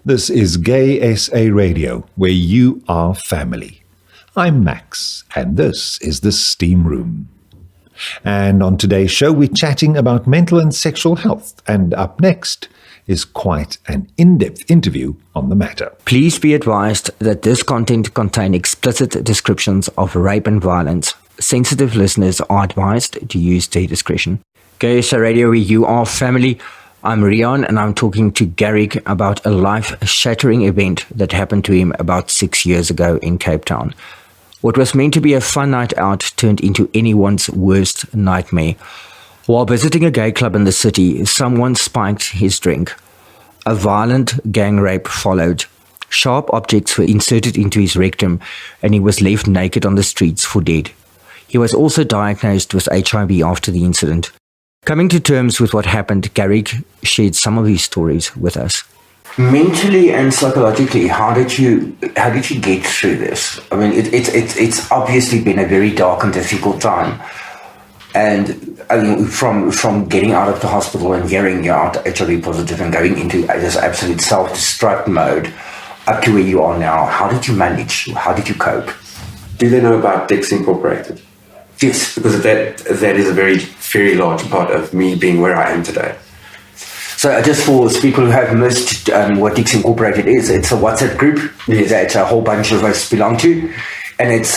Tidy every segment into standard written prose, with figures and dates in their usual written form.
This is GaySA Radio, where you are family. I'm Max, and this is the Steam Room. And on today's show, we're chatting about mental and sexual health, and up next is quite an in-depth interview on the matter. Please be advised that this content contains explicit descriptions of rape and violence. Sensitive listeners are advised to use their discretion. GaySA Radio, where you are family. I'm Rian, and I'm talking to Garrick about a life-shattering event that happened to him about 6 years ago in Cape Town. What was meant to be a fun night out turned into anyone's worst nightmare. While visiting a gay club in the city, someone spiked his drink. A violent gang rape followed. Sharp objects were inserted into his rectum, and he was left naked on the streets for dead. He was also diagnosed with HIV after the incident. Coming to terms with what happened, Garrick shared some of his stories with us. Mentally and psychologically, how did you get through this? I mean, it's obviously been a very dark and difficult time. And I mean, from getting out of the hospital and hearing you're out HIV positive and going into this absolute self-destruct mode up to where you are now, how did you manage? How did you cope? Do they know about Dicks Incorporated? Yes. Because that is a very, very large part of me being where I am today. So just for people who have missed what Dicks Incorporated is, it's a WhatsApp group that a whole bunch of us belong to, and it's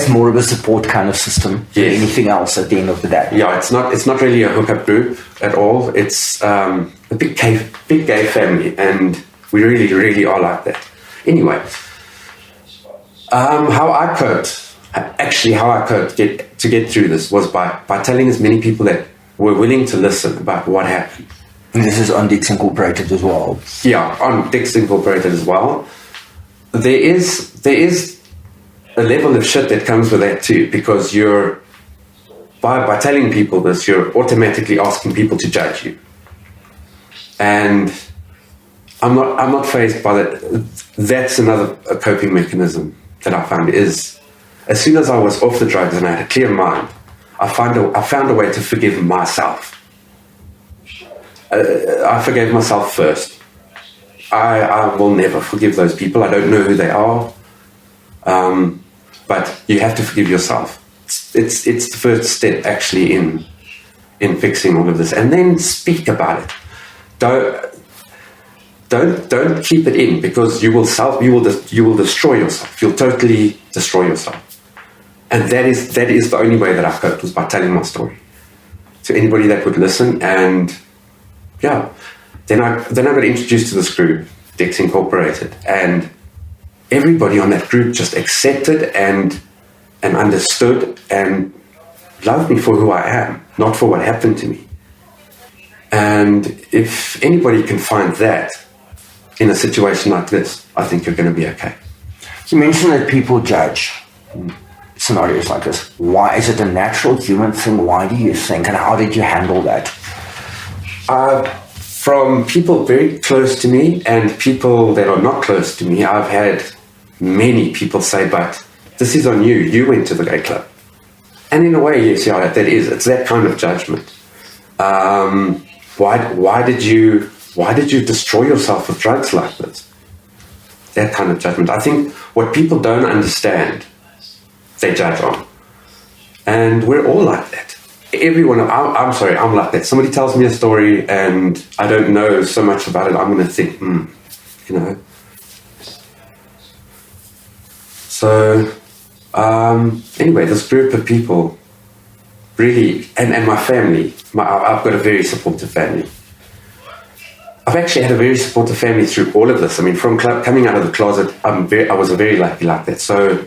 more of a support kind of system than anything else at the end of the day. Yeah, it's not really a hookup group at all. It's a big gay family, and we really, really are like that. Anyway, how I coped to get through this was by telling as many people that were willing to listen about what happened. And this is on Dicks Incorporated as well. Yeah, on Dicks Incorporated as well. There is a level of shit that comes with that too, because you're by telling people this, you're automatically asking people to judge you. And I'm not fazed by that. That's another coping mechanism that I found is, as soon as I was off the drugs and I had a clear mind, I found a way to forgive myself. I forgave myself first. I will never forgive those people. I don't know who they are. But you have to forgive yourself. It's the first step actually in fixing all of this. And then speak about it. Don't keep it in, because you will destroy yourself. You'll totally destroy yourself. And that is the only way that I coped, was by telling my story to anybody that would listen. And yeah, then I got introduced to this group, Dicks Incorporated, and everybody on that group just accepted and understood and loved me for who I am, not for what happened to me. And if anybody can find that in a situation like this, I think you're going to be okay. You mentioned that people judge scenarios like this. Why is it a natural human thing? Why do you think, and how did you handle that? From people very close to me and people that are not close to me, I've had many people say, but this is on you. You went to the gay club. And in a way, yes, yeah, that is. It's that kind of judgment. Why did you destroy yourself with drugs like this? That kind of judgment. I think what people don't understand, they judge on. And we're all like that. Everyone, I'm sorry, I'm like that. Somebody tells me a story and I don't know so much about it, I'm going to think, you know. So, anyway, this group of people really, and my family, I've got a very supportive family. I've actually had a very supportive family through all of this. I mean, from coming out of the closet, I was very lucky like that. So,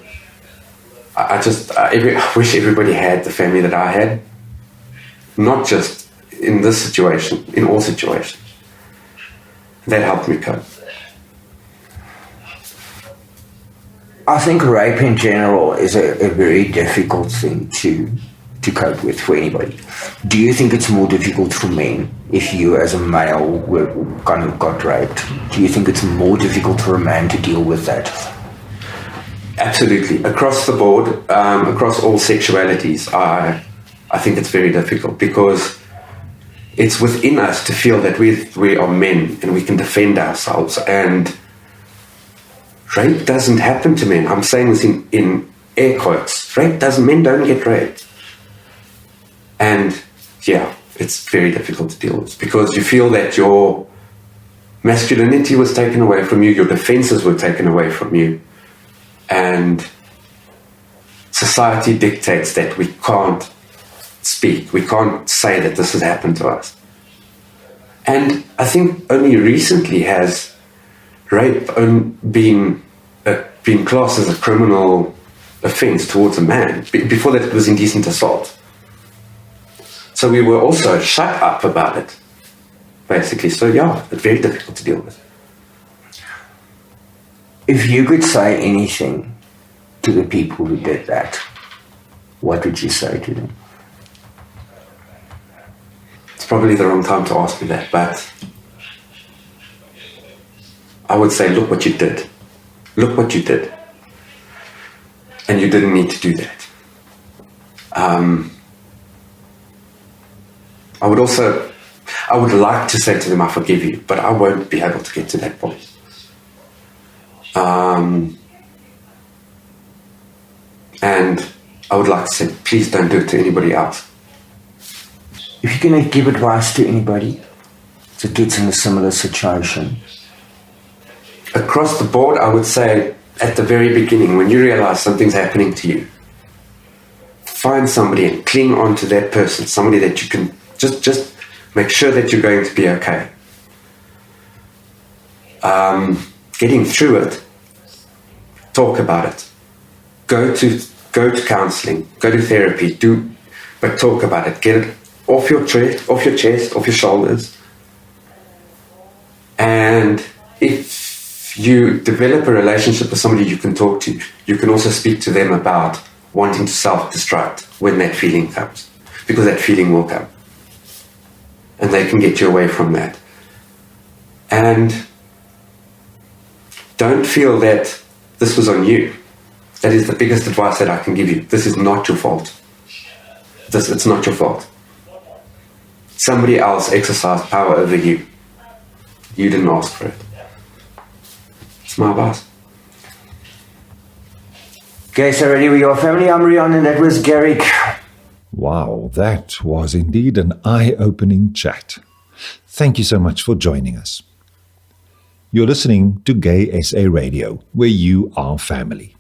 I wish everybody had the family that I had. Not just in this situation, in all situations. That helped me cope. I think rape in general is a very difficult thing to cope with for anybody. Do you think it's more difficult for men if you as a male kind of got raped? Do you think it's more difficult for a man to deal with that? Absolutely. Across the board, across all sexualities, I think it's very difficult because it's within us to feel that we are men and we can defend ourselves. And rape doesn't happen to men. I'm saying this in air quotes. Men don't get raped. And yeah, it's very difficult to deal with because you feel that your masculinity was taken away from you, your defenses were taken away from you, and society dictates that we can't speak, we can't say that this has happened to us. And I think only recently has rape been classed as a criminal offense towards a man. Before that, it was indecent assault. So we were also shut up about it, basically. So yeah, it's very difficult to deal with. If you could say anything to the people who did that, what would you say to them? It's probably the wrong time to ask me that, but I would say, look what you did. Look what you did. And you didn't need to do that. I would like to say to them, I forgive you, but I won't be able to get to that point. And I would like to say, please don't do it to anybody else. If you're going to give advice to anybody that gets in a similar situation, across the board, I would say at the very beginning, when you realize something's happening to you, find somebody and cling on to that person, somebody that you can just make sure that you're going to be okay. Getting through it, talk about it. Go to counseling, go to therapy, but talk about it. Get it off your chest, off your shoulders. And if you develop a relationship with somebody you can talk to, you can also speak to them about wanting to self-destruct when that feeling comes, because that feeling will come. And they can get you away from that. And don't feel that this was on you. That is the biggest advice that I can give you. This is not your fault. It's not your fault. Somebody else exercised power over you. You didn't ask for it. It's my advice. GaySA Radio, we are family. I'm Rian, and that was Garrick. Wow, that was indeed an eye-opening chat. Thank you so much for joining us. You're listening to GaySA Radio, where you are family.